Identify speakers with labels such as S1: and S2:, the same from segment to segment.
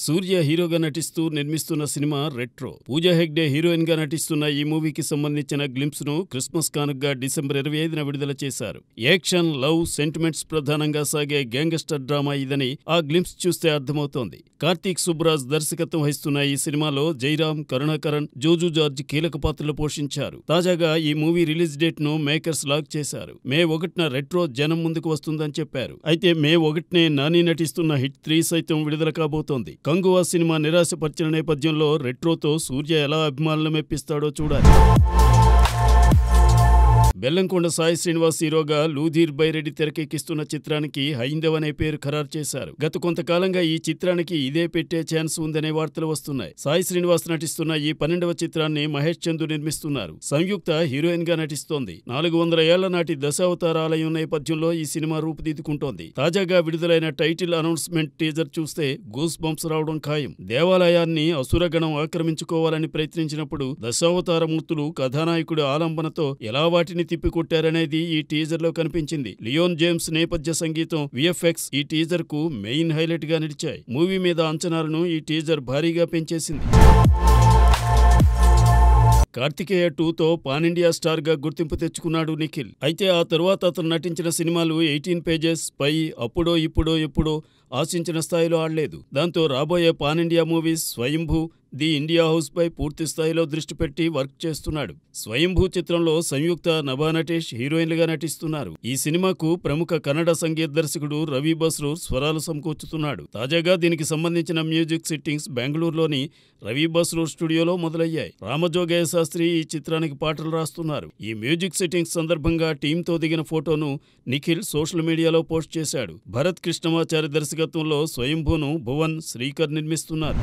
S1: సూర్య హీరోగా నటిస్తూ నిర్మిస్తున్న cinema retro. Pooja Hegde heroine గా నటిస్తున్న ఈ మూవీకి సంబంధించిన గ్లింప్స్ ను క్రిస్మస్ కానుకగా డిసెంబర్ 25న విడుదల చేశారు. యాక్షన్, లవ్, సెంటిమెంట్స్ ప్రధానంగా సాగే గ్యాంగ్స్టర్ డ్రామా ఇదని ఆ గ్లింప్స్ చూస్తే అర్థమవుతోంది. కార్తీక్ సుబ్బరాజ్ దర్శకత్వం వహిస్తున్న ఈ సినిమాలో జైరామ్, కరుణాకరణ్, జోజు జార్జ్ కీలక పాత్రలు పోషించారు. తాజాగా ఈ మూవీ రిలీజ్ డేట్ ను మేకర్స్ లాక్ చేశారు. మే 1న రెట్రో జనం ముందుకు వస్తుందని చెప్పారు. అయితే మే 1నే నాని నటిస్తున్న హిట్ 3 సైతం విడుదల కాబోతోంది. కంగువా సినిమా నిరాశపరిచిన నేపథ్యంలో రెట్రోతో సూర్య ఎలా అభిమానులు మెప్పిస్తాడో చూడాలి. బెల్లంకొండ సాయి శ్రీనివాస్ హీరోగా లూధీర్ బైరెడ్డి తెరకెక్కిస్తున్న చిత్రానికి హైందవ్ అనే పేరు ఖరారు చేశారు. గత కొంతకాలంగా ఈ చిత్రానికి ఇదే పెట్టే ఛాన్స్ ఉందనే వార్తలు వస్తున్నాయి. సాయి శ్రీనివాస్ నటిస్తున్న ఈ 12వ చిత్రాన్ని మహేష్ చందు నిర్మిస్తున్నారు. సంయుక్త హీరోయిన్ గా నటిస్తోంది. 400 ఏళ్ల నాటి దశావతార ఆలయం నేపథ్యంలో ఈ సినిమా రూపుదిద్దుకుంటోంది. తాజాగా విడుదలైన టైటిల్ అనౌన్స్మెంట్ టీజర్ చూస్తే గూస్ బంప్స్ రావడం ఖాయం. దేవాలయాన్ని అసురగణం ఆక్రమించుకోవాలని ప్రయత్నించినప్పుడు దశావతార మూర్తులు కథానాయకుడి ఆలంబనతో ఎలా వాటిని తిప్పికొట్టారనేది ఈ టీజర్ లో కనిపించింది. లియోన్ జేమ్స్ నేపథ్య సంగీతం, విఎఫ్ఎక్స్ ఈ టీజర్ కు మెయిన్ హైలైట్ గా నిలిచాయి. మూవీ మీద అంచనాలను ఈ టీజర్ భారీగా పెంచేసింది. కార్తికేయ 2తో పాన్ ఇండియా స్టార్ గా గుర్తింపు తెచ్చుకున్నాడు నిఖిల్. అయితే ఆ తరువాత అతను నటించిన సినిమాలు 18 పేజెస్, పై, అప్పుడో ఇప్పుడో ఎప్పుడో ఆశించిన స్థాయిలో ఆడలేదు. దాంతో రాబోయే pan India movies Swayambhu, the India house పై పూర్తి స్థాయిలో దృష్టి పెట్టి వర్క్ చేస్తున్నాడు. స్వయంభూ చిత్రంలో సంయుక్త, నభా నటేష్ హీరోయిన్లుగా నటిస్తున్నారు. ఈ సినిమాకు ప్రముఖ కన్నడ సంగీత దర్శకుడు రవి బస్రూర్ స్వరాలు సమకూర్చుతున్నాడు. తాజాగా దీనికి సంబంధించిన మ్యూజిక్ సిట్టింగ్స్ బెంగళూరులోని రవి బస్రూర్ స్టూడియోలో మొదలయ్యాయి. రామజోగయ్య శాస్త్రి ఈ చిత్రానికి పాటలు రాస్తున్నారు. ఈ మ్యూజిక్ సిట్టింగ్స్ సందర్భంగా టీంతో దిగిన ఫోటోను నిఖిల్ సోషల్ మీడియాలో పోస్ట్ చేశాడు. భరత్ కృష్ణమాచారి దర్శకత్వంలో స్వయంభూను భువన్, శ్రీకర్ నిర్మిస్తున్నారు.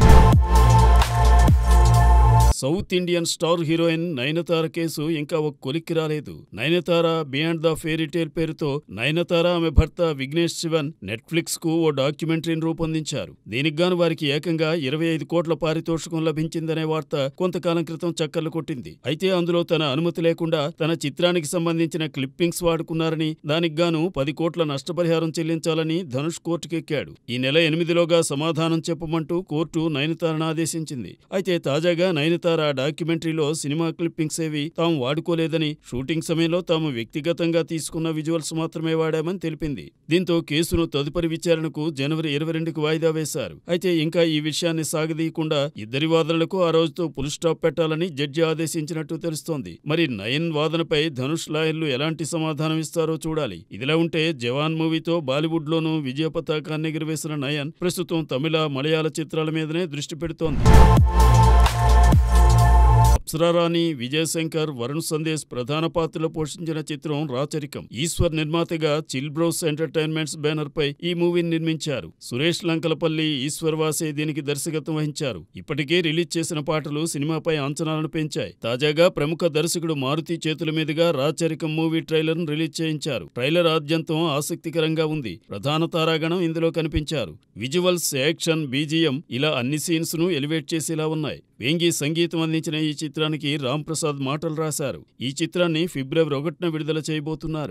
S1: South Indian star heroine Nayanthara case ఇంకా ఒక కొలిక్కి రాలేదు. నయనతార బియాండ్ ద ఫెయిరీటేల్ పేరుతో నయనతార, ఆమె భర్త విఘ్నేష్ శివన్ నెట్ఫ్లిక్స్ కు ఓ డాక్యుమెంటరీని రూపొందించారు. దీనికి గాను వారికి ఏకంగా 25 కోట్ల పారితోషికం లభించిందనే వార్త కొంతకాలం క్రితం చక్కర్లు కొట్టింది. అయితే అందులో తన అనుమతి లేకుండా తన చిత్రానికి సంబంధించిన క్లిప్పింగ్స్ వాడుకున్నారని, దానికి గాను 10 కోట్ల నష్టపరిహారం చెల్లించాలని ధనుష్ కోర్టుకెక్కాడు. ఈ నెల 8లోగా సమాధానం చెప్పమంటూ కోర్టు నయనతారను ఆదేశించింది. అయితే తాజాగా నయనతార డాక్యుమెంటరీలో సినిమా క్లిప్పింగ్స్ ఏవి తాము వాడుకోలేదని, షూటింగ్ సమయంలో తాము వ్యక్తిగతంగా తీసుకున్న విజువల్స్ మాత్రమే వాడామని తెలిపింది. దీంతో కేసును తదుపరి విచారణకు జనవరి 22కు వాయిదా వేశారు. అయితే ఇంకా ఈ విషయాన్ని సాగదీయకుండా ఇద్దరి వాదనలకు ఆ రోజుతో ఫుల్ స్టాప్ పెట్టాలని జడ్జి ఆదేశించినట్టు తెలుస్తోంది. మరి నయన్ వాదనపై ధనుష్ లాయర్లు ఎలాంటి సమాధానం ఇస్తారో చూడాలి. ఇదిలా ఉంటే జవాన్ మూవీతో బాలీవుడ్ లోనూ విజయ పతాకాన్ని ఎగురవేసిన నయన్ ప్రస్తుతం తమిళ, మలయాళ చిత్రాల మీదనే దృష్టి పెడుతోంది. అప్సరారాణి, విజయ్ శంకర్, వరుణ్ సందేశ్ ప్రధాన పాత్రలో పోషించిన చిత్రం రాచరికం. ఈశ్వర్ నిర్మాతగా చిల్ బ్రోస్ ఎంటర్టైన్మెంట్స్ బ్యానర్ పై ఈ మూవీని నిర్మించారు. సురేష్ లంకలపల్లి, ఈశ్వర్ వాసే దీనికి దర్శకత్వం వహించారు. ఇప్పటికే రిలీజ్ చేసిన పాటలు సినిమాపై అంచనాలను పెంచాయి. తాజాగా ప్రముఖ దర్శకుడు మారుతి చేతుల మీదుగా రాచరికం మూవీ ట్రైలర్ ను రిలీజ్ చేయించారు. ట్రైలర్ ఆద్యంతం ఆసక్తికరంగా ఉంది. ప్రధాన తారాగణం ఇందులో కనిపించారు. విజువల్స్, యాక్షన్, బీజిఎం ఇలా అన్ని సీన్స్ ను ఎలివేట్ చేసేలా ఉన్నాయి. వేంగి సంగీతం అందించిన ఈ చిత్రానికి రామ్ ప్రసాద్ మాటలు రాశారు. ఈ చిత్రాన్ని ఫిబ్రవరి 1న విడుదల చేయబోతున్నారు.